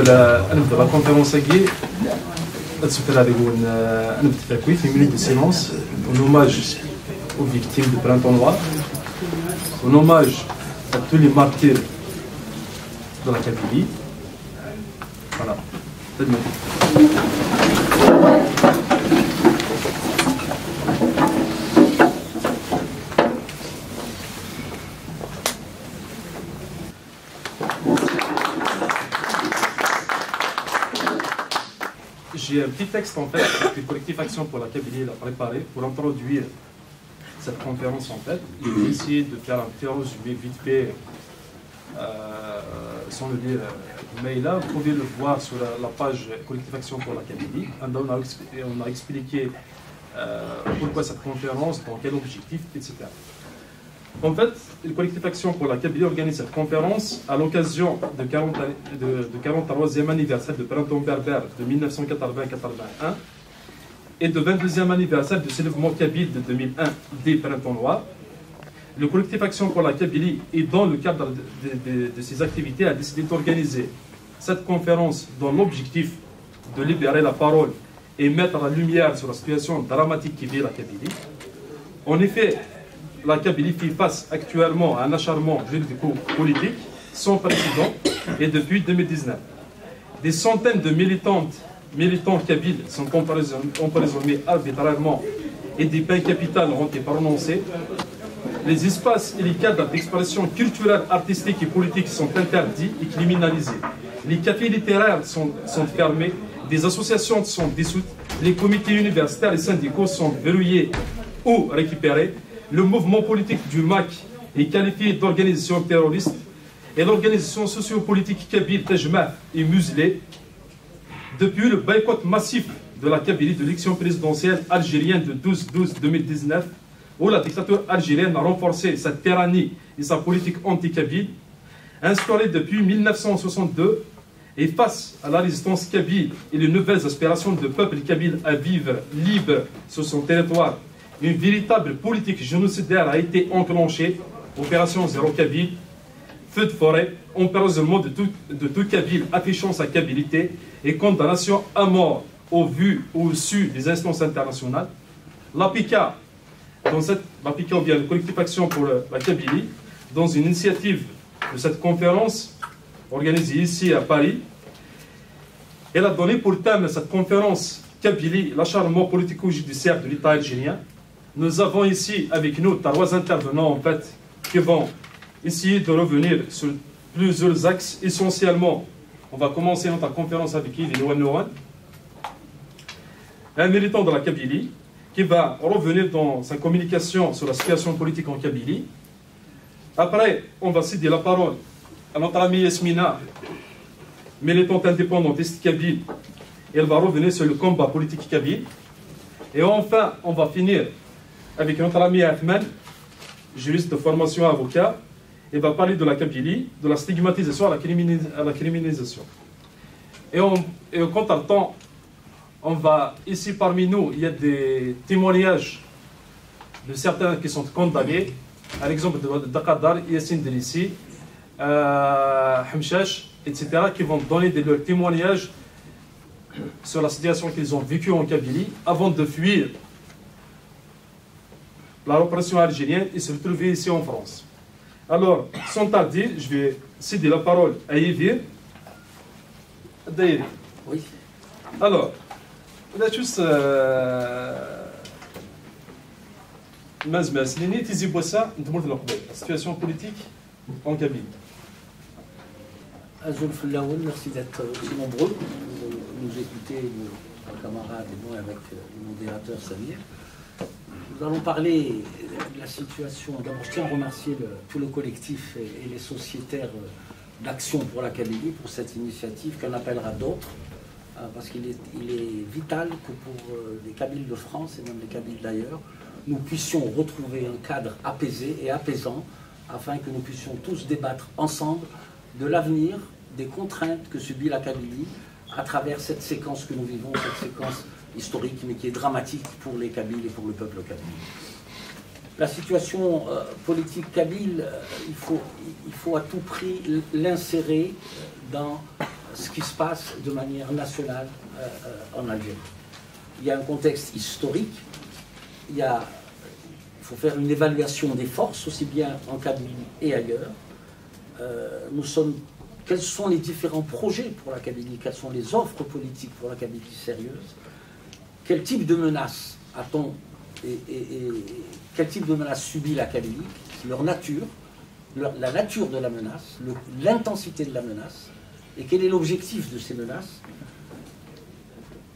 نبدا لا كونفيرونس هاكي تسكر على نبدا تاكوي في مينيت دو سيلونس en hommage aux victimes de Printemps Noir, en hommage à tous les martyrs de la Kabylie. Voilà. J'ai un petit texte en fait que le collectif Action pour la Kabylie a préparé pour introduire cette conférence en fait. Et j'ai essayé de faire un petit résumé vite fait sans le lire. Mais là, vous pouvez le voir sur la page collectif Action pour la Kabylie. On a expliqué pourquoi cette conférence, dans quel objectif, etc. En fait, le collectif Action pour la Kabylie organise cette conférence à l'occasion de 43e anniversaire de Printemps berbère de 1980-81 et de 22e anniversaire du soulèvement kabyle de 2001 des Printemps Noirs. Le collectif Action pour la Kabylie et dans le cadre de ses activités a décidé d'organiser cette conférence dans l'objectif de libérer la parole et mettre la lumière sur la situation dramatique qui vit la Kabylie. En effet, la Kabylie fait face actuellement à un acharnement juridico-politique sans précédent et depuis 2019. Des centaines de militants kabyles sont emprisonnés arbitrairement et des peines capitales ont été prononcées. Les espaces et les cadres d'expression culturelle, artistique et politique sont interdits et criminalisés. Les cafés littéraires sont fermés, des associations sont dissoutes, les comités universitaires et syndicaux sont verrouillés ou récupérés. Le mouvement politique du MAC est qualifié d'organisation terroriste et l'organisation sociopolitique kabyle Tajma est muselée. Depuis le boycott massif de la Kabylie de l'élection présidentielle algérienne de 12-12-2019, où la dictature algérienne a renforcé sa tyrannie et sa politique anti-kabyle, instaurée depuis 1962, et face à la résistance kabyle et les nouvelles aspirations du peuple kabyle à vivre libre sur son territoire, une véritable politique génocidaire a été enclenchée, opération Zéro Kabyle, feu de forêt, emprisonnement de tout Kabyle affichant sa kabilité et condamnation à mort au vu ou au su des instances internationales. L'APICA, ou bien le collectif Action pour la Kabylie, dans une initiative de cette conférence organisée ici à Paris, elle a donné pour thème cette conférence Kabylie, l'acharnement politico-judiciaire de l'État algérien. Nous avons ici avec nous trois intervenants en fait qui vont essayer de revenir sur plusieurs axes. Essentiellement, on va commencer notre conférence avec Yves Nouan, un militant de la Kabylie qui va revenir dans sa communication sur la situation politique en Kabylie. Après, on va céder la parole à notre amie Yasmina, militante indépendantiste kabyle. Elle va revenir sur le combat politique kabyle. Et enfin, on va finir avec notre ami Athman, juriste de formation avocat. Il va parler de la Kabylie, de la stigmatisation à la criminalisation. Et quant à le temps, on va, ici parmi nous, il y a des témoignages de certains qui sont condamnés, à l'exemple de Dakadar, Yassine Delissi, Hamchash, etc., qui vont donner leurs témoignages sur la situation qu'ils ont vécue en Kabylie avant de fuir la répression algérienne et se retrouver ici en France. Alors, sans tarder, je vais céder la parole à Yves. Oui. Alors, on a tous la situation politique en Kabylie. Merci d'être aussi nombreux, nous écouter, nos camarades et moi avec le modérateur Samir. Nous allons parler de la situation. D'abord, je tiens à remercier tout le collectif et les sociétaires d'Action pour la Kabylie pour cette initiative qu'on appellera d'autres, parce qu'il est vital que pour les Kabyles de France et même les Kabyles d'ailleurs, nous puissions retrouver un cadre apaisé et apaisant afin que nous puissions tous débattre ensemble de l'avenir, des contraintes que subit la Kabylie à travers cette séquence que nous vivons, cette séquence historique, mais qui est dramatique pour les Kabyles et pour le peuple kabyle. La situation politique kabyle, il faut à tout prix l'insérer dans ce qui se passe de manière nationale en Algérie. Il y a un contexte historique, il faut faire une évaluation des forces, aussi bien en Kabylie et ailleurs. Quels sont les différents projets pour la Kabylie? Quelles sont les offres politiques pour la Kabylie sérieuses? Quel type de menaces a-t-on et quel type de menaces subit la Kabylie? Leur nature, la nature de la menace, l'intensité de la menace, et quel est l'objectif de ces menaces?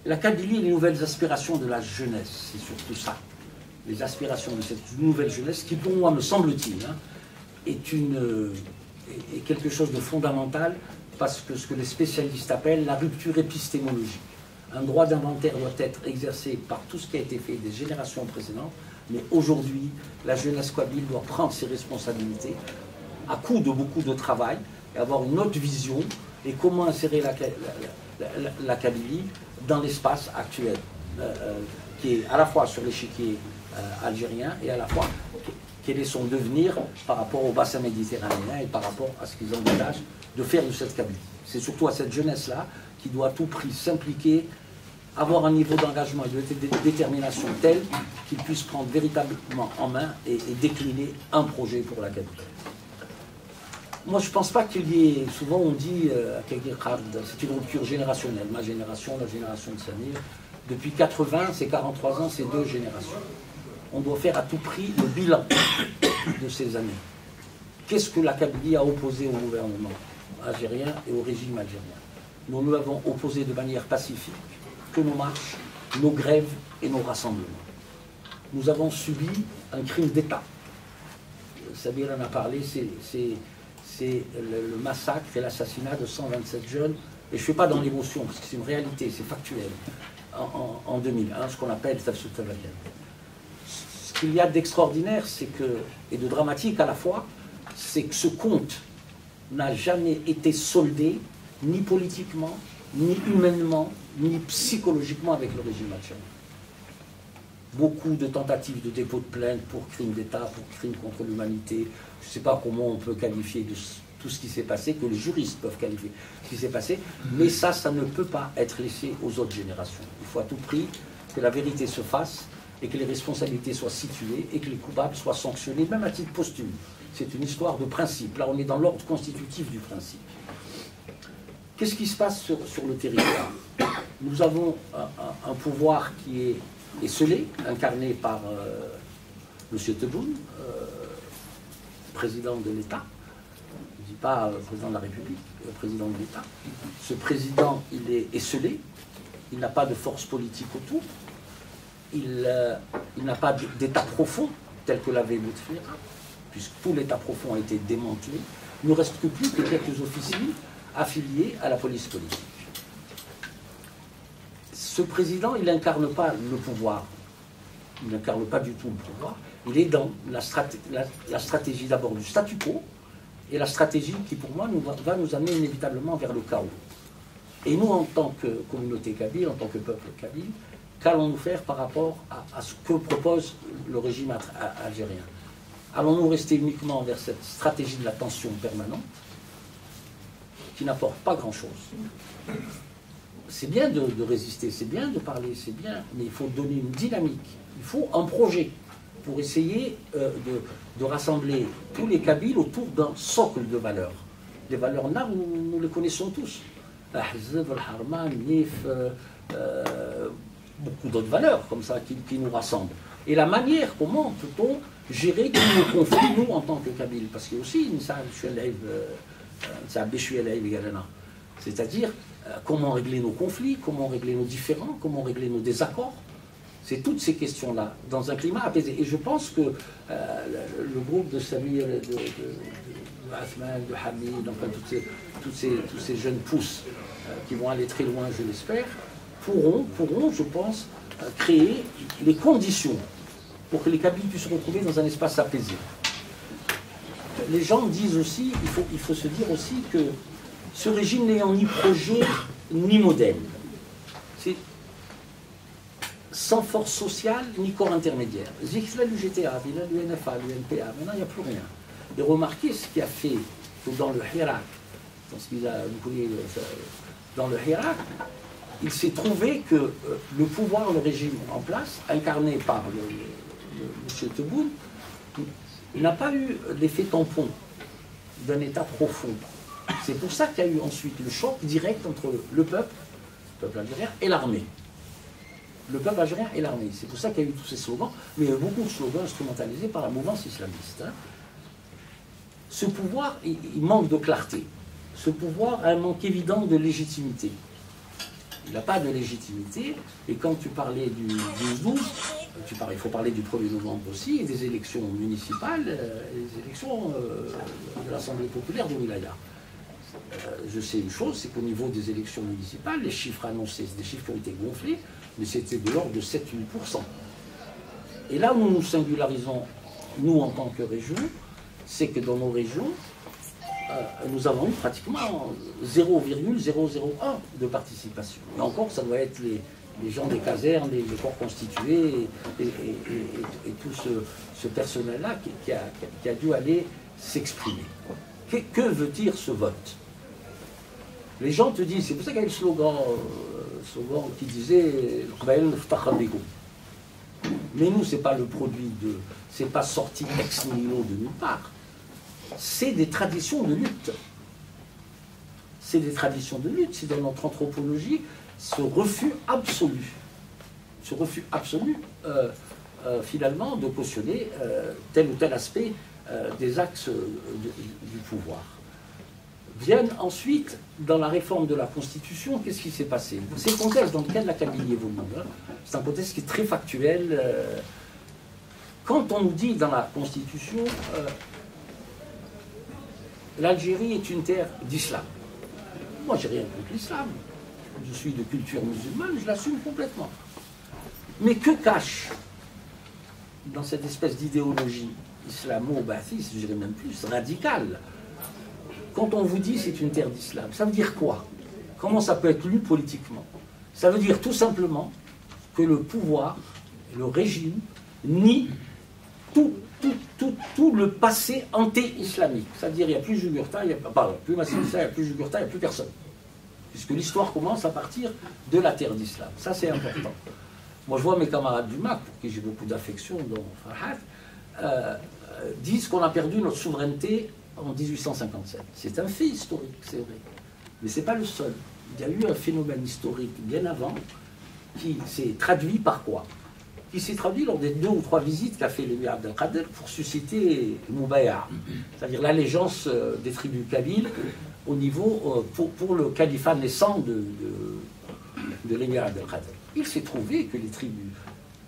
La Kabylie et les nouvelles aspirations de la jeunesse, c'est surtout ça. Les aspirations de cette nouvelle jeunesse, qui pour moi, me semble-t-il, est quelque chose de fondamental, parce que ce que les spécialistes appellent la rupture épistémologique. Un droit d'inventaire doit être exercé par tout ce qui a été fait des générations précédentes, mais aujourd'hui, la jeunesse kabyle doit prendre ses responsabilités à coup de beaucoup de travail et avoir une autre vision et comment insérer la Kabylie dans l'espace actuel, qui est à la fois sur l'échiquier algérien et à la fois quel est son devenir par rapport au bassin méditerranéen et par rapport à ce qu'ils envisagent de faire de cette Kabylie. C'est surtout à cette jeunesse-là qui doit à tout prix s'impliquer, avoir un niveau d'engagement et de détermination tel qu'il puisse prendre véritablement en main et décliner un projet pour la Kabylie. Moi, je ne pense pas qu'il y ait... Souvent, on dit c'est une rupture générationnelle. Ma génération, la génération de Samir. Depuis 80, c'est 43 ans, c'est 2 générations. On doit faire à tout prix le bilan de ces années. Qu'est-ce que la Kabylie a opposé au gouvernement algérien et au régime algérien? Nous l'avons opposé de manière pacifique, que nos marches, nos grèves et nos rassemblements. Nous avons subi un crime d'État. Samir en a parlé, c'est le massacre et l'assassinat de 127 jeunes, et je ne fais pas dans l'émotion, parce que c'est une réalité, c'est factuel, en 2001, ce qu'on appelle Tafsut Tavalian. Ce qu'il y a d'extraordinaire, et de dramatique à la fois, c'est que ce compte n'a jamais été soldé, ni politiquement, ni humainement, ni psychologiquement avec le régime algérien. Beaucoup de tentatives de dépôt de plainte pour crimes d'État, pour crimes contre l'humanité. Je ne sais pas comment on peut qualifier de tout ce qui s'est passé, que les juristes peuvent qualifier ce qui s'est passé, mais ça ne peut pas être laissé aux autres générations. Il faut à tout prix que la vérité se fasse et que les responsabilités soient situées et que les coupables soient sanctionnés, même à titre posthume. C'est une histoire de principe. Là, on est dans l'ordre constitutif du principe. Qu'est-ce qui se passe sur le territoire? Nous avons un pouvoir qui est esselé, incarné par M. Tebboune, président de l'État. Je ne dis pas président de la République, président de l'État. Ce président, il est esselé, il n'a pas de force politique autour, il n'a pas d'État profond, tel que l'avait Bouteflika, puisque tout l'État profond a été démantelé. Il ne reste que plus que quelques officiers affiliés à la police politique. Ce président, il n'incarne pas le pouvoir. Il n'incarne pas du tout le pouvoir. Il est dans la stratégie d'abord du statu quo et la stratégie qui, pour moi, va nous amener inévitablement vers le chaos. Et nous, en tant que communauté kabyle, en tant que peuple kabyle, qu'allons-nous faire par rapport à ce que propose le régime algérien? Allons-nous rester uniquement vers cette stratégie de la tension permanente qui n'apporte pas grand-chose? C'est bien de résister, c'est bien de parler, c'est bien, mais il faut donner une dynamique, il faut un projet pour essayer de rassembler tous les Kabyles autour d'un socle de valeurs. Les valeurs là, nous les connaissons tous. Ahzab, Al-Harma, Nif, beaucoup d'autres valeurs comme ça qui nous rassemblent. Et la manière, comment peut-on gérer tous nos conflits, nous, en tant que Kabyles? Parce qu'il y a aussi une c'est-à-dire comment régler nos conflits, comment régler nos différends, comment régler nos désaccords. C'est toutes ces questions-là, dans un climat apaisé. Et je pense que le groupe de Samir, de Athman, de Hamid, enfin tous ces jeunes pousses qui vont aller très loin, je l'espère, pourront, je pense, créer les conditions pour que les Kabyles puissent se retrouver dans un espace apaisé. Les gens disent aussi, il faut se dire aussi que ce régime n'ayant ni projet ni modèle, c'est sans force sociale ni corps intermédiaire. Là, le GTA, l'UNFA, l'UNPA, maintenant il n'y a plus rien. Et remarquez ce qui a fait que dans le Hirak, dans ce qu'il a voulu dans le Hirak, il s'est trouvé que le pouvoir, le régime en place, incarné par M. Tebboune, n'a pas eu l'effet tampon d'un État profond. C'est pour ça qu'il y a eu ensuite le choc direct entre le peuple algérien et l'armée. Le peuple algérien et l'armée. C'est pour ça qu'il y a eu tous ces slogans, mais il y a eu beaucoup de slogans instrumentalisés par la mouvance islamiste. Hein. Ce pouvoir, il manque de clarté. Ce pouvoir a un manque évident de légitimité. Il n'a pas de légitimité, et quand tu parlais du 12-12, il faut parler du 1er novembre aussi, et des élections municipales, des élections de l'Assemblée populaire de Wilaya. Je sais une chose, c'est qu'au niveau des élections municipales, les chiffres annoncés, c'est des chiffres qui ont été gonflés, mais c'était de l'ordre de 7-8%. Et là où nous nous singularisons, nous en tant que région, c'est que dans nos régions, nous avons eu pratiquement 0,001 de participation. Et encore, ça doit être les gens des casernes, les corps constitués et tout ce personnel-là qui a dû aller s'exprimer. Que veut dire ce vote? Les gens te disent, c'est pour ça qu'il y a le slogan qui disait « Mais nous, ce n'est pas le produit de... c'est pas sorti ex nihilo de nulle part. C'est des traditions de lutte. C'est des traditions de lutte. C'est dans notre anthropologie ce refus absolu. Ce refus absolu, finalement, de cautionner tel ou tel aspect des axes du pouvoir. Viennent ensuite, dans la réforme de la Constitution, qu'est-ce qui s'est passé? C'est le contexte dans lequel la Kabylie évolue. C'est un contexte qui est très factuel. Quand on nous dit dans la Constitution, l'Algérie est une terre d'islam. Moi, j'ai rien contre l'islam. Je suis de culture musulmane, je l'assume complètement. Mais que cache dans cette espèce d'idéologie islamo-baathiste, je dirais même plus, radicale, quand on vous dit c'est une terre d'islam, ça veut dire quoi? Comment ça peut être lu politiquement? Ça veut dire tout simplement que le pouvoir, le régime, nie tout le passé anté-islamique. C'est-à-dire il n'y a plus Jugurtha, il n'y a plus Massinissa, il n'y a plus Jugurtha, il n'y a plus personne. Puisque l'histoire commence à partir de la terre d'islam. Ça, c'est important. Moi, je vois mes camarades du MAC, pour qui j'ai beaucoup d'affection, dont Farhat, disent qu'on a perdu notre souveraineté en 1857. C'est un fait historique, c'est vrai. Mais ce n'est pas le seul. Il y a eu un phénomène historique bien avant qui s'est traduit par quoi? Qui s'est traduit lors des 2 ou 3 visites qu'a fait l'émir Abdelkader pour susciter Moubaïa, c'est-à-dire l'allégeance des tribus kabyles au niveau, pour le califat naissant de l'émir Abdelkader. Il s'est trouvé que les tribus,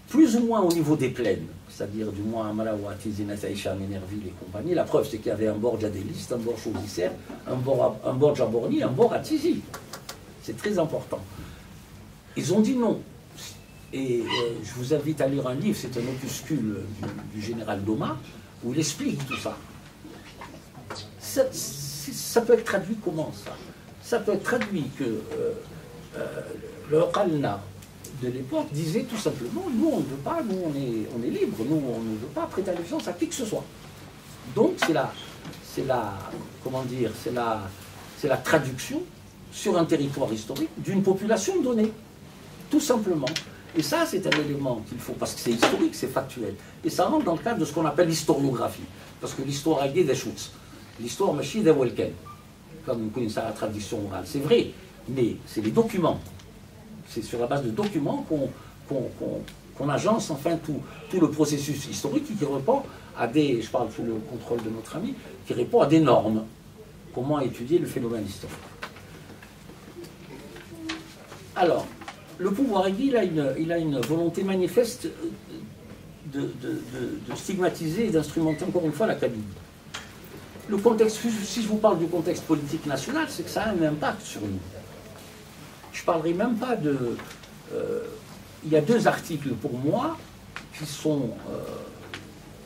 plus ou moins au niveau des plaines, c'est-à-dire du moins à Malawa, Tizina, Taïcha, Ménerville et compagnie, la preuve c'est qu'il y avait un bord à Délis, un bord Chaudissert, un bord à Borny, un bord à Tizi. C'est très important. Ils ont dit non. Et je vous invite à lire un livre, c'est un opuscule du général Doma, où il explique tout ça. Ça peut être traduit comment, ça? Ça peut être traduit que le Qalna de l'époque disait tout simplement, nous on ne veut pas, nous on est libre, nous on ne veut pas prêter allégeance à qui que ce soit. Donc c'est la traduction sur un territoire historique d'une population donnée, tout simplement. Et ça, c'est un élément qu'il faut, parce que c'est historique, c'est factuel. Et ça rentre dans le cadre de ce qu'on appelle l'historiographie. Parce que l'histoire a des choses. L'histoire, machine de Welken, comme on connaît ça, la tradition orale. C'est vrai, mais c'est les documents. C'est sur la base de documents qu'on agence enfin tout le processus historique qui répond à des, je parle sous le contrôle de notre ami, qui répond à des normes. Comment étudier le phénomène historique. Alors, le pouvoir aiguë, il a une volonté manifeste de stigmatiser et d'instrumenter encore une fois la Kabylie. Le contexte, si je vous parle du contexte politique national, c'est que ça a un impact sur nous. Je ne parlerai même pas de... il y a 2 articles pour moi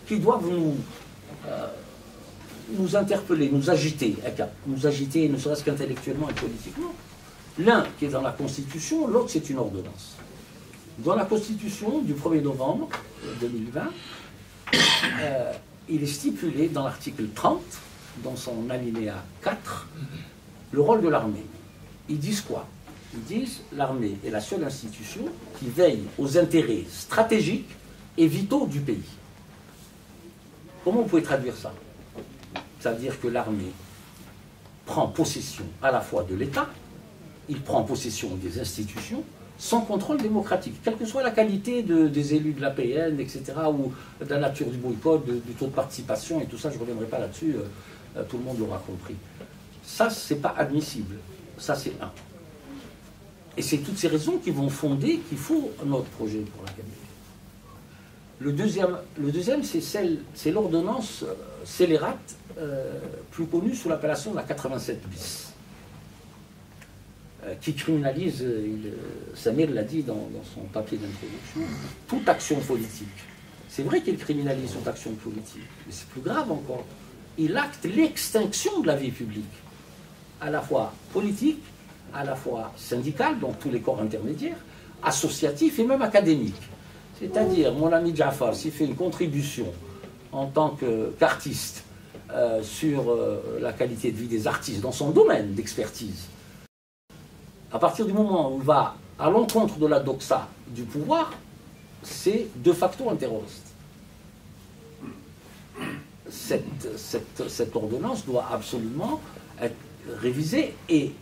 qui doivent nous interpeller, nous agiter, ne serait-ce qu'intellectuellement et politiquement. L'un qui est dans la Constitution, l'autre c'est une ordonnance. Dans la Constitution du 1er novembre 2020, il est stipulé dans l'article 30, dans son alinéa 4, le rôle de l'armée. Ils disent quoi? Ils disent l'armée est la seule institution qui veille aux intérêts stratégiques et vitaux du pays. Comment vous pouvez traduire ça? Ça veut dire que l'armée prend possession à la fois de l'État, il prend possession des institutions, sans contrôle démocratique, quelle que soit la qualité des élus de l'APN, etc., ou de la nature du boycott, du taux de participation et tout ça, je ne reviendrai pas là-dessus, tout le monde l'aura compris. Ça, c'est pas admissible. Ça, c'est un. Et c'est toutes ces raisons qui vont fonder qu'il faut notre projet pour l'académie. Le deuxième, c'est l'ordonnance scélérate, plus connue sous l'appellation de la 87 bis. Qui criminalise, Samir l'a dit dans son papier d'introduction, toute action politique. C'est vrai qu'il criminalise toute action politique, mais c'est plus grave encore. Il acte l'extinction de la vie publique, à la fois politique, à la fois syndicale, donc tous les corps intermédiaires, associatifs et même académiques. C'est-à-dire, mon ami Jafar, s'il fait une contribution en tant qu'artiste sur la qualité de vie des artistes dans son domaine d'expertise, à partir du moment où il va à l'encontre de la doxa du pouvoir, c'est de facto un terroriste. Cette ordonnance doit absolument être révisée, et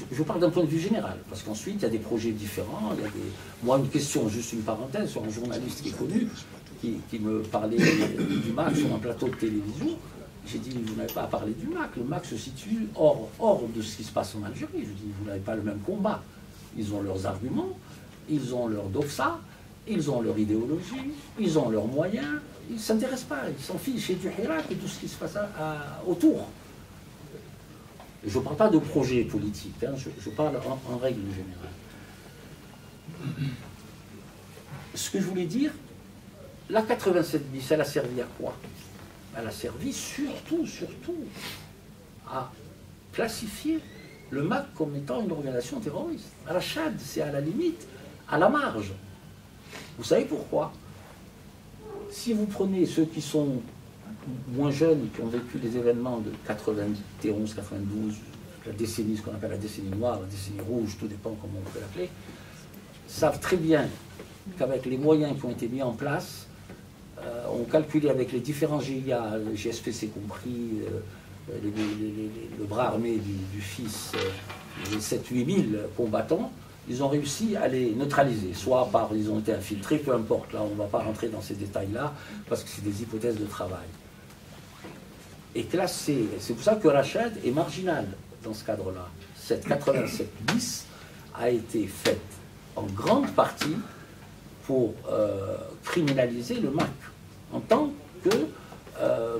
je parle d'un point de vue général, parce qu'ensuite il y a des projets différents. Moi, une question, juste une parenthèse, sur un journaliste qui est connu, qui me parlait du MAC sur un plateau de télévision. J'ai dit, vous n'avez pas à parler du MAC. Le MAC se situe hors de ce qui se passe en Algérie. Je dis, vous n'avez pas le même combat. Ils ont leurs arguments, ils ont leur doxa, ils ont leur idéologie, ils ont leurs moyens. Ils ne s'intéressent pas, ils s'en fichent du Hirak et tout ce qui se passe autour. Je ne parle pas de projet politique, hein, je parle en règle générale. Ce que je voulais dire, la 87 bis, elle a servi à quoi? Elle a servi surtout à classifier le MAC comme étant une organisation terroriste. À la Chad, c'est à la limite, à la marge. Vous savez pourquoi? Si vous prenez ceux qui sont moins jeunes, qui ont vécu les événements de 91, 92, la décennie, ce qu'on appelle la décennie noire, la décennie rouge, tout dépend comment on peut l'appeler, savent très bien qu'avec les moyens qui ont été mis en place, on calculait avec les différents GIA, le GSPC compris, le bras armé du fils, les 7-8 000 combattants, ils ont réussi à les neutraliser, soit par, ils ont été infiltrés, peu importe, là on ne va pas rentrer dans ces détails-là, parce que c'est des hypothèses de travail. Et classé, c'est pour ça que Rachad est marginal dans ce cadre-là. Cette 87 bis a été faite en grande partie pour criminaliser le MAC en tant que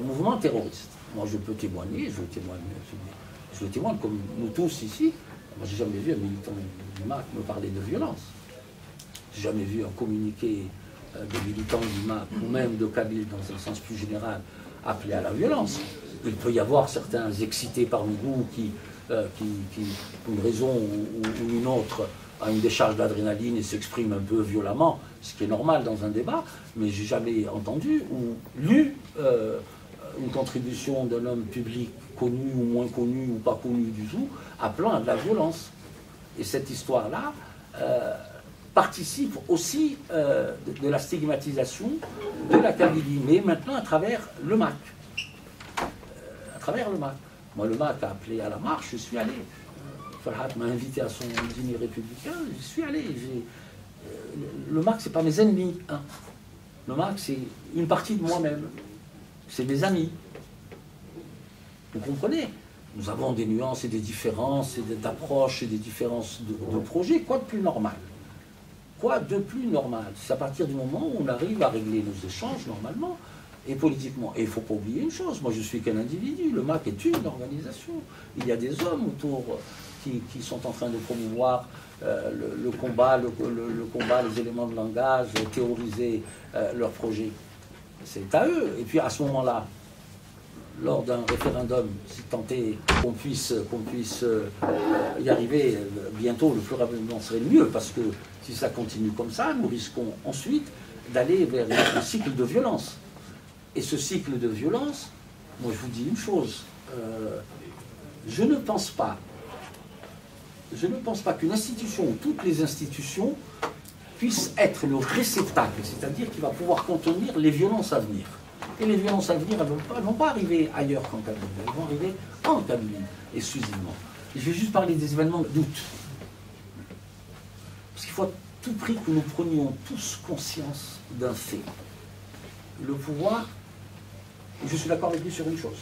mouvement terroriste. Moi je peux témoigner, je le témoigne comme nous tous ici. Moi j'ai jamais vu un militant du MAC me parler de violence. J'ai jamais vu un communiqué de militants du MAC ou même de Kabyle dans un sens plus général appeler à la violence. Il peut y avoir certains excités parmi nous qui pour une raison ou une autre, a une décharge d'adrénaline et s'expriment un peu violemment, ce qui est normal dans un débat, mais j'ai jamais entendu ou lu une contribution d'un homme public connu ou moins connu ou pas connu du tout, appelant à de la violence. Et cette histoire-là participe aussi de la stigmatisation de la Kabylie, mais maintenant à travers le MAC. À travers le MAC. Moi, le MAC a appelé à la marche, je suis allé. Farhat m'a invité à son dîner républicain, je suis allé. Le MAC, c'est pas mes ennemis. Hein. Le MAC, c'est une partie de moi-même. C'est mes amis. Vous comprenez? Nous avons des nuances et des différences, et d'approches et des différences de projets. Quoi de plus normal? Quoi de plus normal? C'est à partir du moment où on arrive à régler nos échanges normalement et politiquement. Et il ne faut pas oublier une chose, moi je suis qu'un individu, le MAC est une organisation. Il y a des hommes autour qui sont en train de promouvoir le combat, les éléments de langage, théoriser leurs projets. C'est à eux. Et puis à ce moment-là, lors d'un référendum, si tant est qu'on puisse y arriver bientôt, le plus rapidement serait le mieux, parce que si ça continue comme ça, nous risquons ensuite d'aller vers un cycle de violence. Et ce cycle de violence, moi je vous dis une chose, je ne pense pas je ne pense pas qu'une institution ou toutes les institutions puissent être le réceptacle, c'est-à-dire qui va pouvoir contenir les violences à venir. Et les violences à venir, elles ne vont pas arriver ailleurs qu'en Kabylie, elles vont arriver en Kabylie, exclusivement. Et je vais juste parler des événements d'août. Parce qu'il faut à tout prix que nous prenions tous conscience d'un fait. Le pouvoir, je suis d'accord avec lui sur une chose,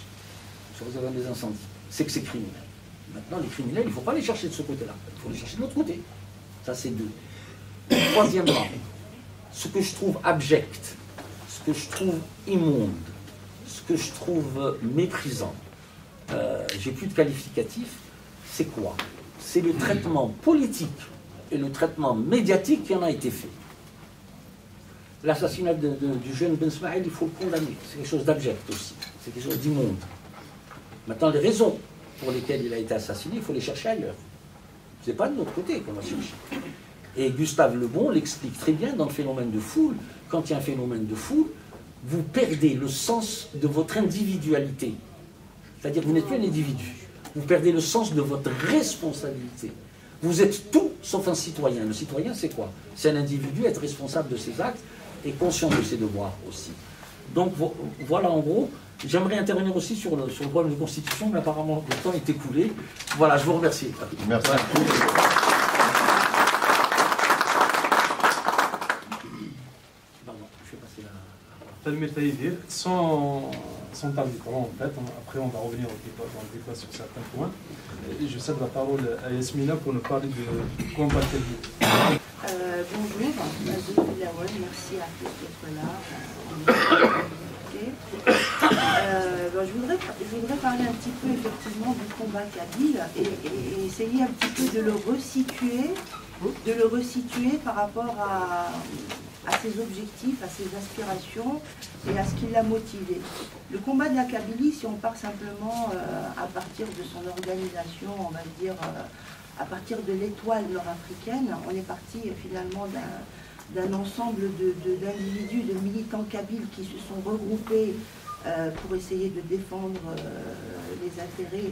sur les événements des incendies, c'est que c'est criminel. Maintenant, les criminels, il ne faut pas les chercher de ce côté-là, il faut les chercher de l'autre côté. Ça, c'est deux. Troisièmement, ce que je trouve abject, ce que je trouve immonde, ce que je trouve méprisant, j'ai plus de qualificatif, c'est quoi? C'est le traitement politique et le traitement médiatique qui en a été fait. L'assassinat du jeune Ben Smaïl, il faut le condamner. C'est quelque chose d'abject aussi. C'est quelque chose d'immonde. Maintenant, les raisons pour lesquelles il a été assassiné, il faut les chercher ailleurs. Ce n'est pas de notre côté qu'on va chercher. Et Gustave Le Bon l'explique très bien dans le phénomène de foule. Quand il y a un phénomène de foule, vous perdez le sens de votre individualité. C'est-à-dire que vous n'êtes plus un individu. Vous perdez le sens de votre responsabilité. Vous êtes tout sauf un citoyen. Le citoyen, c'est quoi? C'est un individu, être responsable de ses actes et conscient de ses devoirs aussi. Donc voilà en gros. J'aimerais intervenir aussi sur le problème de constitution, mais apparemment le temps est écoulé. Voilà, je vous remercie. Merci. Sans tarder, en fait, après on va revenir dans le débat sur certains points. Je cède la parole à Yasmina pour nous parler de combat Kabylie. Bonjour, merci à tous d'être là. Je voudrais parler un petit peu effectivement du combat kabyle et essayer un petit peu de le resituer par rapport à ses objectifs, à ses aspirations et à ce qui l'a motivé. Le combat de la Kabylie, si on part simplement à partir de son organisation, on va dire à partir de l'étoile nord-africaine, on est parti finalement d'un ensemble d'individus, de militants kabyles qui se sont regroupés pour essayer de défendre les intérêts.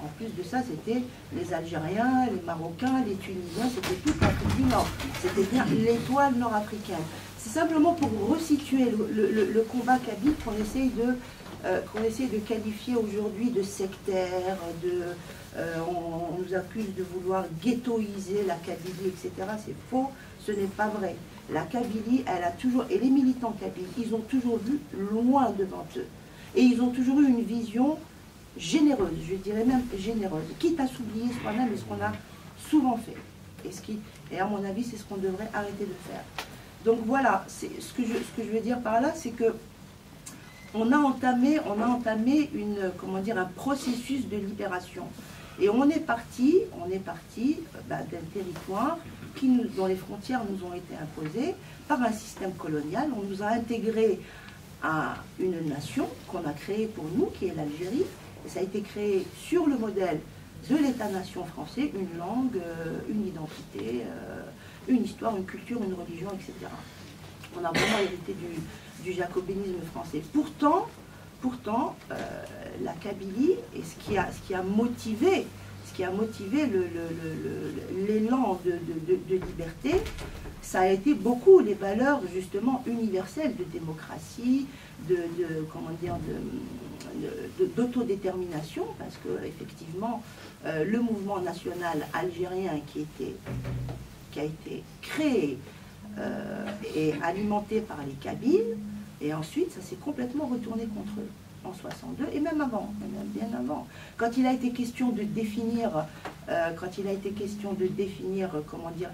En plus de ça, c'était les Algériens, les Marocains, les Tunisiens, c'était toute l'Afrique du Nord. C'était bien l'étoile nord-africaine. C'est simplement pour resituer le combat kabyle qu'on essaye de qualifier aujourd'hui de sectaire, on nous accuse de vouloir ghettoiser la Kabylie, etc. C'est faux, ce n'est pas vrai. La Kabylie, elle a toujours, et les militants kabyles, ils ont toujours vu loin devant eux. Et ils ont toujours eu une vision généreuse, je dirais même généreuse, quitte à s'oublier soi-même et ce qu'on a souvent fait. Et à mon avis, c'est ce qu'on devrait arrêter de faire. Donc voilà, ce que je veux dire par là, c'est que on a entamé un processus de libération. Et on est parti d'un territoire dont les frontières nous ont été imposées par un système colonial. On nous a intégrés à une nation qu'on a créée pour nous, qui est l'Algérie. Et ça a été créé sur le modèle de l'État-nation français, une langue, une identité, une histoire, une culture, une religion, etc. On a vraiment hérité du jacobinisme français. Pourtant, la Kabylie, et ce qui a motivé l'élan de liberté, ça a été beaucoup les valeurs justement universelles de démocratie, d'autodétermination, parce que effectivement le mouvement national algérien qui a été créé et alimenté par les Kabyles, et ensuite ça s'est complètement retourné contre eux en 62 et même avant, même bien avant. Quand il a été question de définir,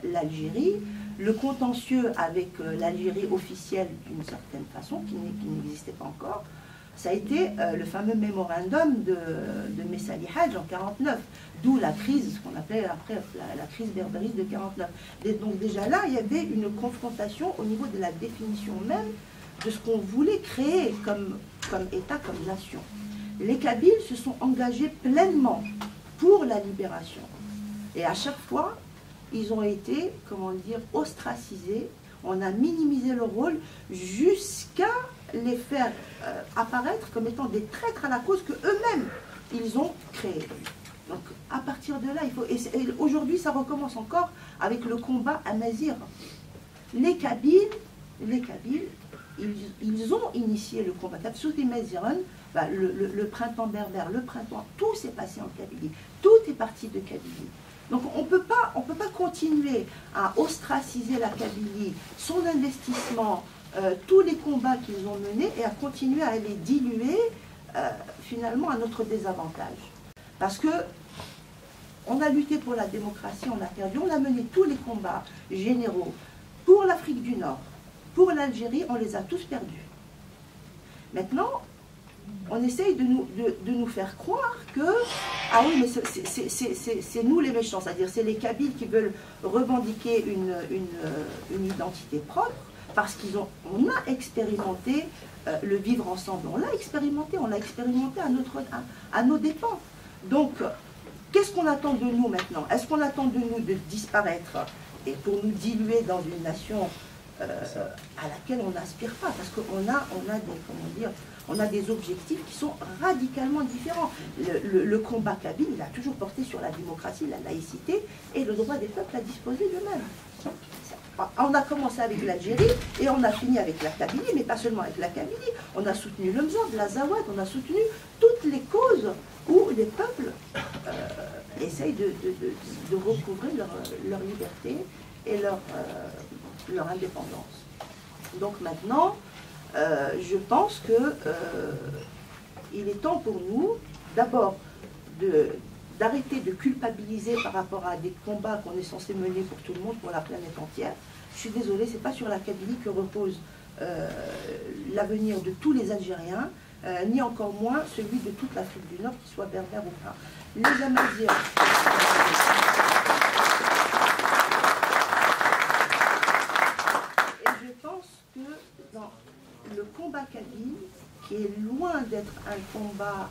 l'Algérie, le contentieux avec l'Algérie officielle d'une certaine façon, qui n'existait pas encore, ça a été le fameux mémorandum de Messali Hadj en 49, d'où la crise, ce qu'on appelait après la crise berbériste de 49. Donc déjà là, il y avait une confrontation au niveau de la définition même de ce qu'on voulait créer comme État, comme nation. Les Kabyles se sont engagés pleinement pour la libération. Et à chaque fois, ils ont été, ostracisés. On a minimisé leur rôle jusqu'à les faire apparaître comme étant des traîtres à la cause que eux-mêmes, ils ont créée. Donc à partir de là, il faut. Et aujourd'hui, ça recommence encore avec le combat à Mazir. Les Kabyles, ils ont initié le combat. Sous les Maziran, le printemps berbère, le printemps, tout s'est passé en Kabylie. Tout est parti de Kabylie. Donc on ne peut pas continuer à ostraciser la Kabylie, son investissement, tous les combats qu'ils ont menés, et à continuer à les diluer finalement à notre désavantage. Parce que on a lutté pour la démocratie, on a perdu, on a mené tous les combats généraux pour l'Afrique du Nord, pour l'Algérie, on les a tous perdus. Maintenant, on essaye de nous faire croire que, ah oui, mais c'est nous les méchants, c'est-à-dire c'est les Kabyles qui veulent revendiquer une identité propre, parce qu'on a expérimenté le vivre ensemble, on l'a expérimenté à nos dépens. Donc, qu'est-ce qu'on attend de nous maintenant? Est-ce qu'on attend de nous de disparaître et pour nous diluer dans une nation à laquelle on n'aspire pas? Parce qu'on a des objectifs qui sont radicalement différents. Le combat kabyle, il a toujours porté sur la démocratie, la laïcité et le droit des peuples à disposer d'eux-mêmes. On a commencé avec l'Algérie et on a fini avec la Kabylie, mais pas seulement avec la Kabylie. On a soutenu le Mzab, l'Azawad, on a soutenu toutes les causes où les peuples essayent de recouvrer leur liberté et leur indépendance. Donc maintenant, je pense que il est temps pour nous, d'abord, d'arrêter de culpabiliser par rapport à des combats qu'on est censé mener pour tout le monde, pour la planète entière. Je suis désolée, ce n'est pas sur la Kabylie que repose l'avenir de tous les Algériens, ni encore moins celui de toute l'Afrique du Nord, qu'il soit berbère ou pas. Les Amaziens... Et je pense que dans le combat kabyle, qui est loin d'être un combat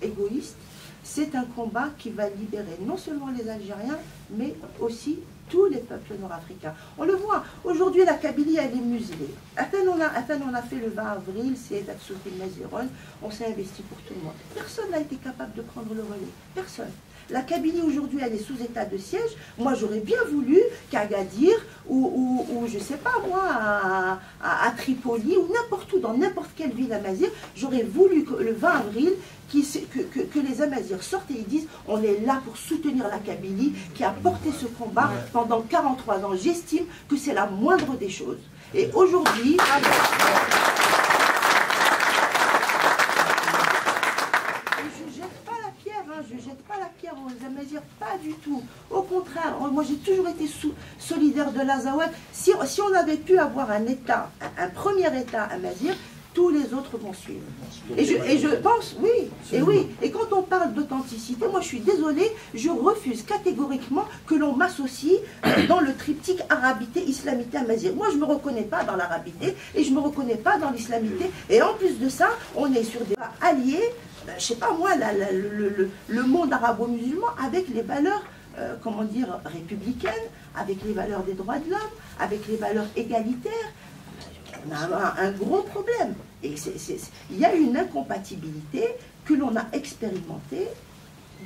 égoïste, c'est un combat qui va libérer non seulement les Algériens, mais aussi tous les peuples nord-africains. On le voit, aujourd'hui la Kabylie elle est muselée. À peine on a fait le 20 avril, c'est Datsouti Maziron, on s'est investi pour tout le monde. Personne n'a été capable de prendre le relais, personne. La Kabylie aujourd'hui elle est sous état de siège. Moi j'aurais bien voulu qu'Agadir ou je sais pas moi à Tripoli ou n'importe où, dans n'importe quelle ville amazigh, j'aurais voulu que le 20 avril que les Amazirs sortent et ils disent on est là pour soutenir la Kabylie qui a porté ce combat pendant 43 ans. J'estime que c'est la moindre des choses. Et aujourd'hui... Je ne jette pas la pierre aux Amazirs, pas du tout. Au contraire, moi j'ai toujours été solidaire de l'Azawad. Si on avait pu avoir un État, un premier État amazigh, tous les autres vont suivre. Et je pense, oui. Et quand on parle d'authenticité, moi je suis désolée, je refuse catégoriquement que l'on m'associe dans le triptyque arabité, islamité, amazigh. Moi je ne me reconnais pas dans l'arabité et je ne me reconnais pas dans l'islamité. Et en plus de ça, on est sur des alliés, je ne sais pas moi, le monde arabo-musulman avec les valeurs, comment dire, républicaines, avec les valeurs des droits de l'homme, avec les valeurs égalitaires. On a un gros problème. Et il y a une incompatibilité que l'on a expérimentée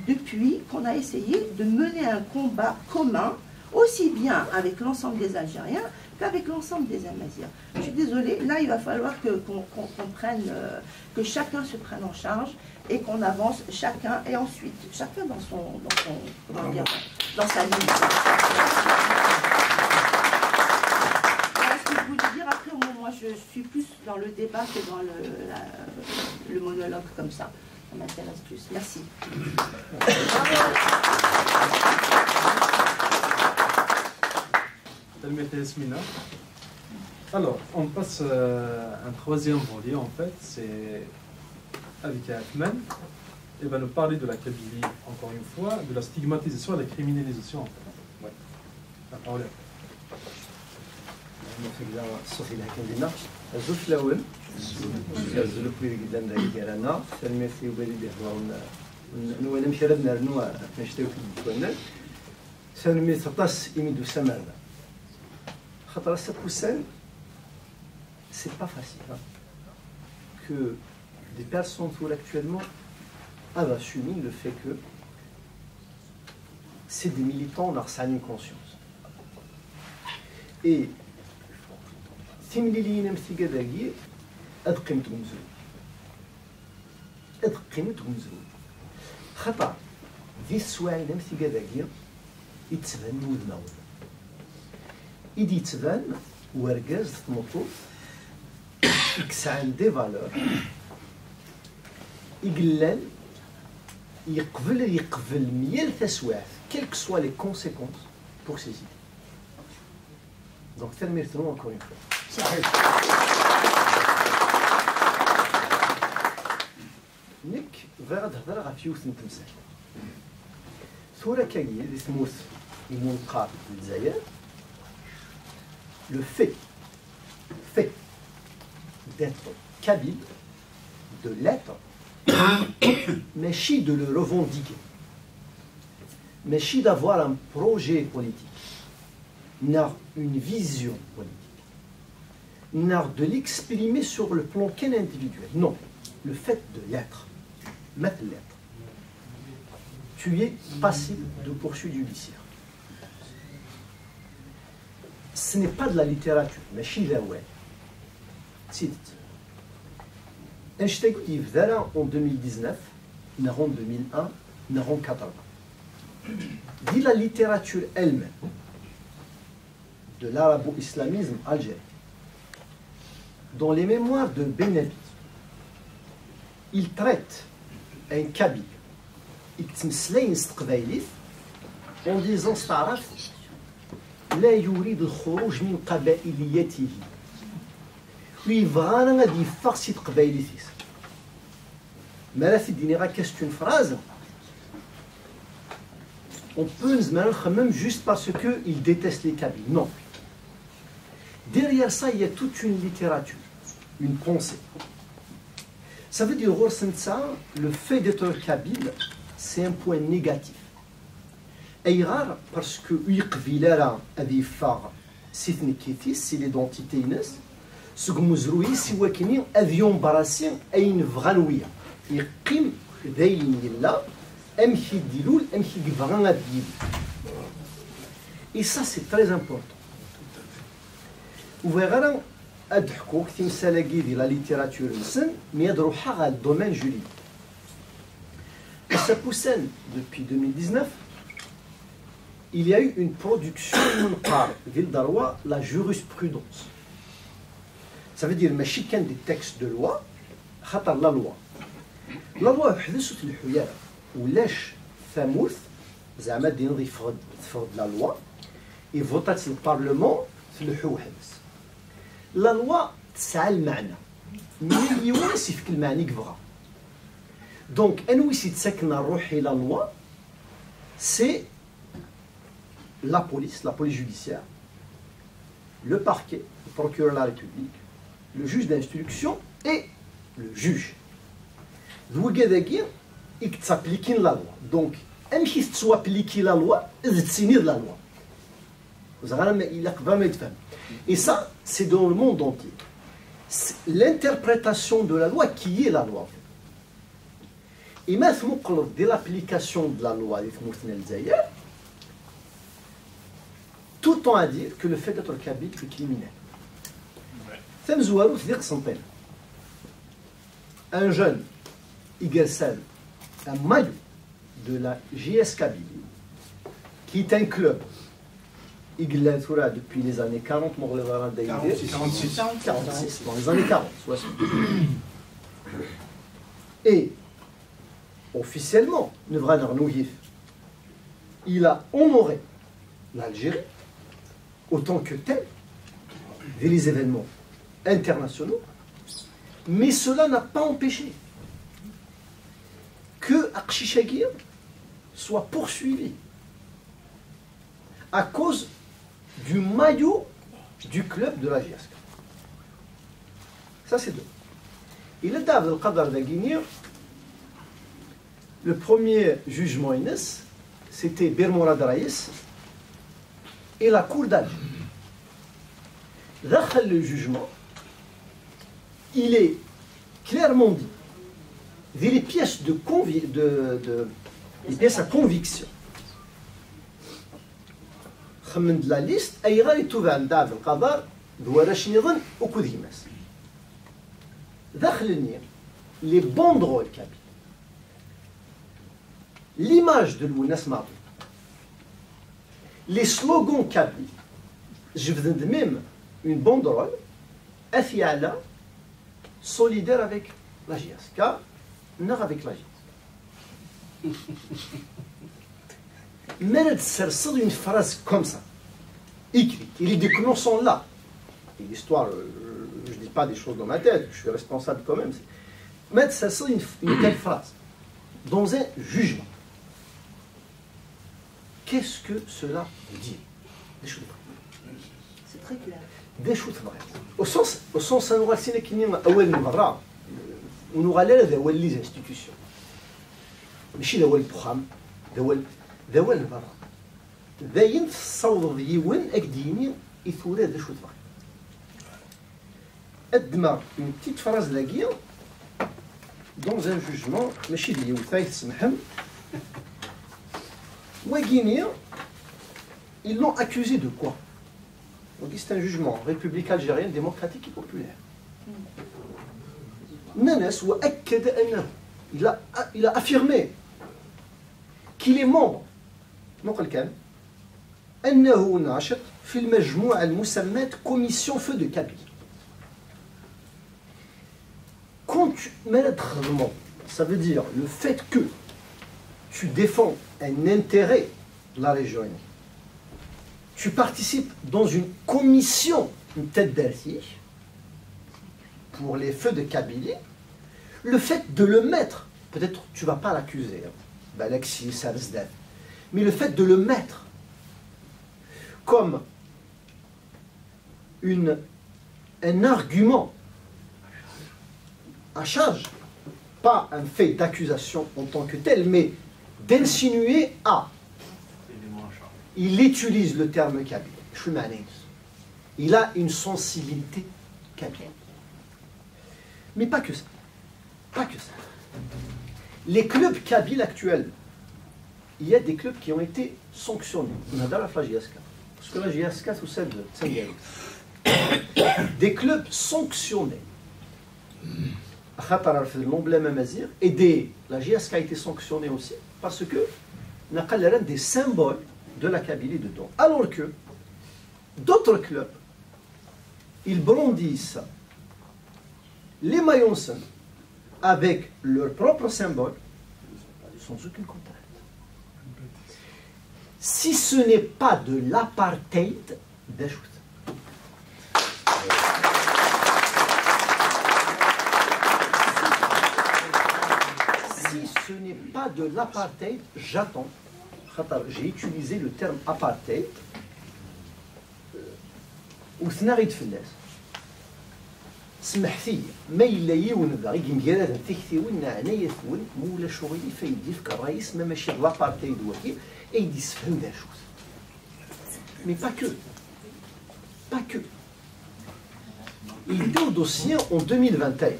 depuis qu'on a essayé de mener un combat commun, aussi bien avec l'ensemble des Algériens qu'avec l'ensemble des Amazirs. Je suis désolée, là il va falloir qu'on prenne, que chacun se prenne en charge et qu'on avance chacun, et ensuite chacun dans sa ligne. Après, moi, je suis plus dans le débat que dans le monologue comme ça. Ça m'intéresse plus. Merci. Alors, on passe à un troisième volet, en fait, c'est avec Athman. Il va nous parler de la Kabylie, encore une fois, de la stigmatisation et de la criminalisation, en fait. Ouais. La parole est. الصوفي اللي حكينا لنا الزوج الاول كنزلوا في قدام ديالنا سلميتي وبالي بيحضروا نوانا مشاربنا رنوا نشتيو في الدكان سلمي تطاس يمدو سمال خاطر السكوسان سي با فاسيل que des personnes actuellement avaient assumé le fait que c'est des militants qui ont une conscience. Et si nous avons fait des choses, nous avons fait des choses. خطأ ذي السواعي نمسي كذاكيا يتبان ودناو إذا يتبان ورقاز تمطوط يكسعن دي فالور يقلل يقبل ميال تسواعف quelles que soient les conséquences pour ces idées. Donc terminons encore une fois. نيك فغاد هضر غا فيوث نتمثال ثورة كاين اللي تموت المنقار في الجزائر le fait d'être kabyle, de l'être, mais de le revendiquer, mais d'avoir un projet politique, une vision politique, de l'exprimer sur le plan qu'un individuel. Non, le fait de l'être, mettre l'être, tu es passible de poursuite judiciaire. Ce n'est pas de la littérature, mais Chilaoué. Cite. Einstein qui en 2019, en 2001, en 80. Dit la littérature elle-même de l'arabo-islamisme algérien. Dans les mémoires de Benabi, il traite un kabyle en disant لا يريد الخروج من قبائليته ويبغانا غادي يفرسي قبائليتيس ما لا تديني غا كاست une phrase on peut نخمم juste parce que il déteste les Kabyles. Non, derrière ça il y a toute une littérature, une pensée. Ça veut dire le fait d'être kabyle c'est un point négatif. Et rare parce que يقبل هذه يفار سيثنيكيتيس سي ليدونتيتي ناس سكمزروي سوا كني اذيون براسي اين فغانويه يقيم داين يلا امشي ديلول امشي كفغان غاديل. Et ça c'est très important. وغير ادحكوك تمثالاكي ديال لا ليتيراتور نسن مي يدروحها على الدومين جوريديك. Ça poussane depuis 2019. Il y a eu une production ville d'Arwa, la jurisprudence. Ça veut dire ماشي كان des textes de loi خاطر la loi. La loi حدثت الحياه ولاش ثاموث زعما دينض يفرض la loi et votat البارلمان في الحو حبس. La loi تسعى المعنى مليون يفك المعني كبغى. Donc انوي سي تسكن الروح الى la loi c'est la police judiciaire, le parquet, le procureur de la République, le juge d'instruction et le juge. Il s'applique la loi. Donc, même si tu appliques la loi, il signe la loi. Et ça, c'est dans le monde entier. L'interprétation de la loi qui est la loi. Et maintenant, de l'application de la loi, tout le temps à dire que le fait d'être kabyle est criminel. Femzouarou, c'est-à-dire centaine. Un jeune, Igersal, un maillot de la JS Kabylie, qui est un club, Iglatura depuis les années 40, 46, dans les années 40, 60. Et, officiellement, Nevran Nouyif, il a honoré l'Algérie autant que tel, et les événements internationaux, mais cela n'a pas empêché que Akshi Chagir soit poursuivi à cause du maillot du club de la GSK. Ça c'est deux. Il est dans le cadre de la Guinée, le premier jugement Inès, c'était Bermorad Raïs, et la cour d'Alger. Dans le jugement, il est clairement dit, les pièces, les pièces à conviction, خمن لا ليست اي غير يتوبع عندها في القضاء دواراش نظن وكو ديماس داخلني لي بوندرول كابي l'image de l'Ounas Mardi, les slogans kabyle. Je vous donne même une banderole, Afiala, solidaire avec la JSK, non avec la JSK. Mais c'est une phrase comme ça, écrite. Les déclons sont là. Et l'histoire, je ne dis pas des choses dans ma tête, je suis responsable quand même. Mais c'est une telle phrase, dans un jugement. Qu'est-ce que cela veut dire? Des choses vraies. C'est très clair. Des choses vraies. Au sens où on aura l'air d'avoir les institutions. Mais si d'avoir le programme, d'avoir le barra. D'ailleurs, ça veut dire qu'il faut des choses vraies. Adma, une petite phrase la guerre, dans un jugement, mais si il y a une Ouaguinia, ils l'ont accusé de quoi? On dit c'est un jugement république algérienne, démocratique et populaire. Nanas ou il a affirmé qu'il est membre أنه ناشط في المجموعة المسماة Commission Feu de Kabylie. Quand tu ça veut dire le fait que tu défends un intérêt de la région, tu participes dans une commission, une tête d'artiste, pour les feux de Kabylie, le fait de le mettre, peut-être tu ne vas pas l'accuser, mais le fait de le mettre comme un argument à charge, pas un fait d'accusation en tant que tel, mais d'insinuer à. Il utilise le terme kabyle. Il a une sensibilité kabyle. Mais pas que ça. Pas que ça. Les clubs kabyles actuels, il y a des clubs qui ont été sanctionnés. On a dans la JSK. Parce que la JSK, tout ça, des clubs sanctionnés. Et la JSK a été sanctionnée aussi parce que nous avons des symboles de la Kabylie dedans. Alors que d'autres clubs, ils brandissent les maillons avec leurs propres symboles sans aucune contrainte. Si ce n'est pas de l'apartheid, d'ajout. Ce n'est pas de l'apartheid, j'attends. J'ai utilisé le terme apartheid. وثناغي تفلاس سمح لي ما إلا يون باغي كنقرا تكتيون عناية ثون مولا شغلي فايدي فك الرئيس ما ماشي لابارتايد وكيل ايدي يسفهم دا شوز مي با كو با كو il do dossier en 2021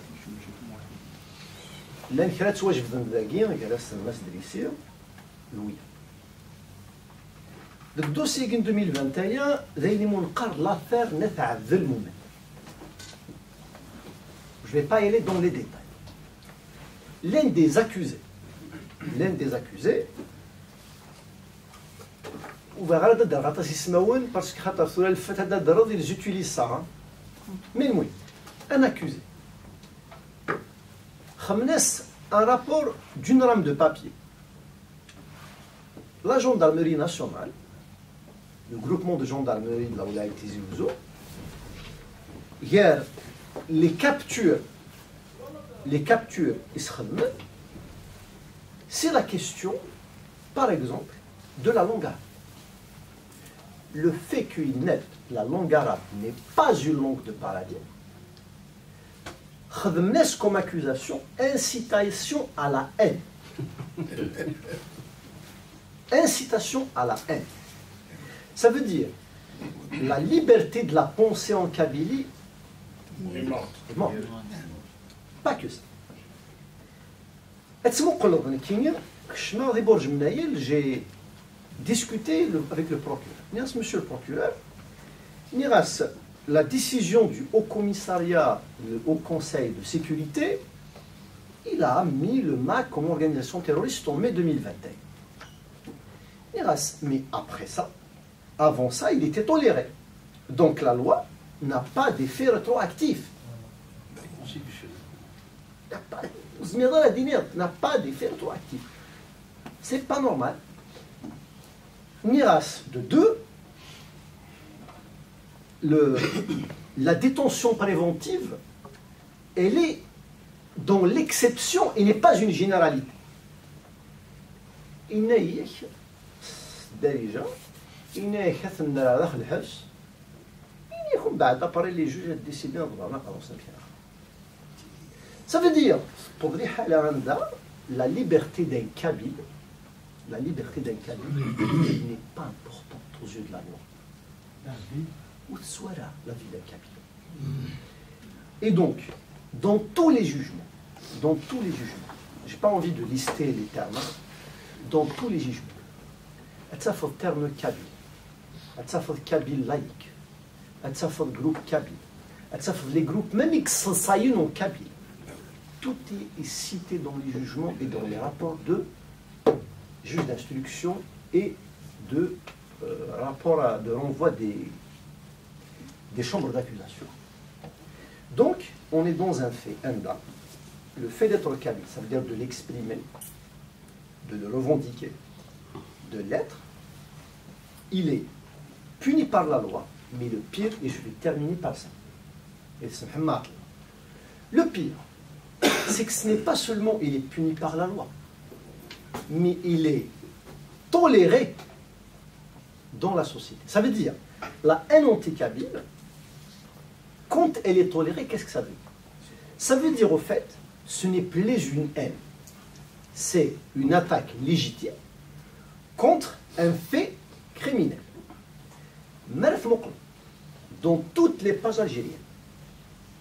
لان كرات واجب ذاكي جلست الناس دريسير لوي Le dossier en 2021, l'affaire Nef'a Zilmoumen. Je ne vais pas y aller dans les détails. L'un des accusés, on verra parce que ils utilisent ça. Mais oui, un accusé. Un rapport d'une rame de papier. La gendarmerie nationale, le groupement de gendarmerie de la Oulaï Tizi Ouzou, hier, les captures, c'est la question, par exemple, de la langue arabe. Le fait la langue arabe n'est pas une langue de paradis, comme accusation, incitation à la haine. Incitation à la haine. Ça veut dire la liberté de la pensée en Kabylie est morte. Pas que ça. J'ai discuter avec le procureur. Monsieur le procureur, la décision du Haut Commissariat, le Haut Conseil de sécurité, il a mis le MAC comme organisation terroriste en mai 2021. Mais après ça, avant ça, il était toléré. Donc la loi n'a pas d'effet rétroactif. N'a pas d'effet rétroactif. C'est pas normal. De deux, la détention préventive, elle est dans l'exception et n'est pas une généralité. Ça veut dire, pour la liberté d'un Kabyle, n'est pas importante aux yeux de la loi. Où soit la vie d'un Kabyle. Et donc, dans tous les jugements, je n'ai pas envie de lister les termes, dans tous les jugements, il faut le terme Kabyle, il faut le Kabyle laïque, il faut le groupe Kabyle, il faut les groupes même qui sont en Kabyle. Tout est cité dans les jugements et dans les rapports de juge d'instruction et de rapport de renvoi des chambres d'accusation. Donc, on est dans un fait, le fait d'être kabyle, ça veut dire de l'exprimer, de le revendiquer, de l'être, il est puni par la loi, mais le pire, et je vais terminer par ça, et c'est le pire, c'est que ce n'est pas seulement il est puni par la loi, mais il est toléré dans la société. Ça veut dire, la haine anti-kabyle, quand elle est tolérée, qu'est-ce que ça veut dire? Ça veut dire, au fait, ce n'est plus une haine, c'est une attaque légitime contre un fait criminel. Dans toutes les pages algériennes,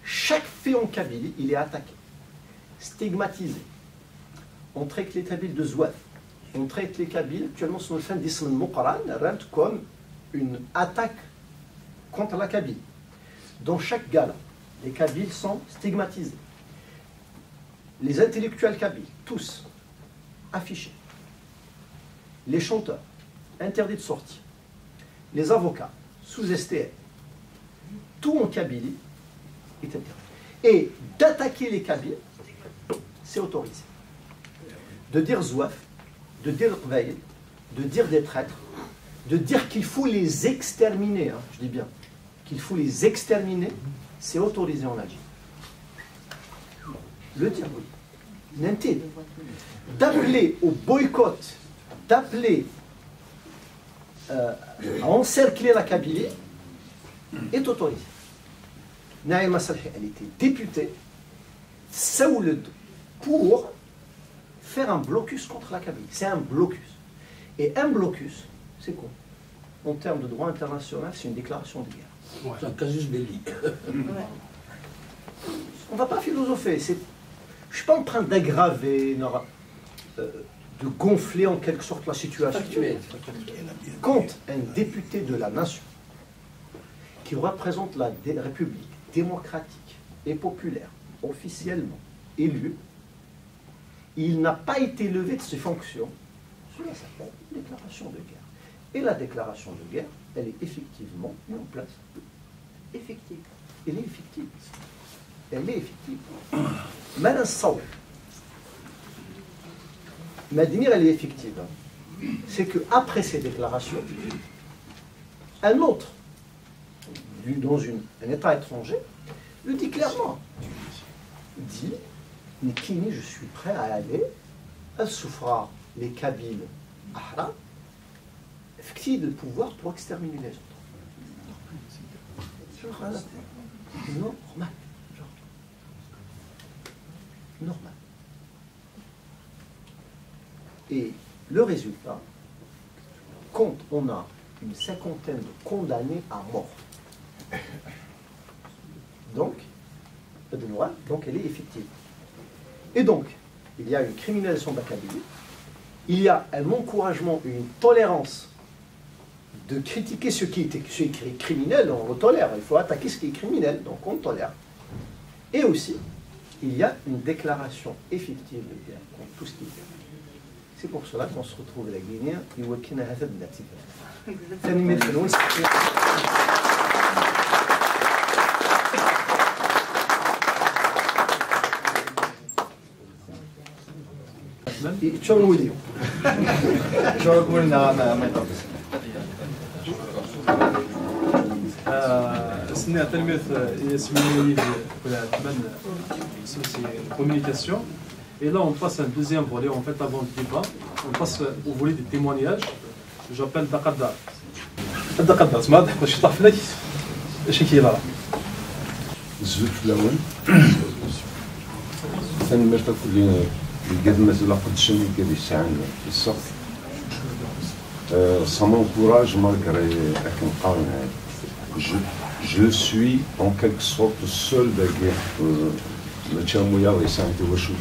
chaque fait en Kabylie, il est attaqué, stigmatisé. On traite les Kabyles de Zouaf, on traite les Kabyles, actuellement sur le fin d'Islam Mouqaran, comme une attaque contre la Kabylie. Dans chaque gala, les Kabyles sont stigmatisés. Les intellectuels kabyles, tous, affichés. Les chanteurs, interdits de sortie. Les avocats, sous STL. Tout en Kabylie est interdit. Et d'attaquer les Kabyles, c'est autorisé. De dire Zouaf, de dire Qbaïl, de dire des traîtres, de dire qu'il faut les exterminer, hein, je dis bien, qu'il faut les exterminer, c'est autorisé en Algérie. Le dire, oui. D'appeler au boycott, d'appeler à encercler la Kabylie, est autorisé. Naïma Salhi, elle était députée, pour faire un blocus contre la Kabylie. C'est un blocus. Et un blocus, c'est quoi? En termes de droit international, c'est une déclaration de guerre. Ouais. C'est un casus belli. On ne va pas philosopher. Je ne suis pas en train d'aggraver, de gonfler en quelque sorte la situation. Quand un député de la nation, qui représente la République démocratique et populaire, officiellement élu, il n'a pas été levé de ses fonctions, cela s'appelle une déclaration de guerre. Et la déclaration de guerre, elle est effectivement mise en place. Effective. Elle est effective. Elle est effective. Madame Saoud, Madinir, elle est effective. C'est qu'après ces déclarations, un autre, dans un État étranger, le dit clairement. Dit, mais Kini, je suis prêt à aller, elle souffra les Kabyles Ahra, effective le pouvoir pour exterminer les autres. Normal. Normal. Et le résultat, quand on a une cinquantaine de condamnés à mort, donc elle est effective. Et donc, il y a une criminalisation de la Kabylie, il y a un encouragement, une tolérance de critiquer ce qui est criminel, on le tolère. Il faut attaquer ce qui est criminel, donc on tolère. Et aussi, il y a une déclaration effective de guerre contre tout ce qui est guerre. C'est pour cela qu'on se retrouve à la Guinée. communication. Et là, on passe à un deuxième volet, en fait, avant le débat. On passe au volet des témoignages. J'appelle Dakadar. Dakadar, c'est je suis taflek. Je suis qui là. Zuflaouen. C'est une méthode qui est la condition qui est saine. Ça m'encourage malgré je suis en quelque sorte seul d'ailleurs. Le Tchamouyar et Saint-Étienne, je suis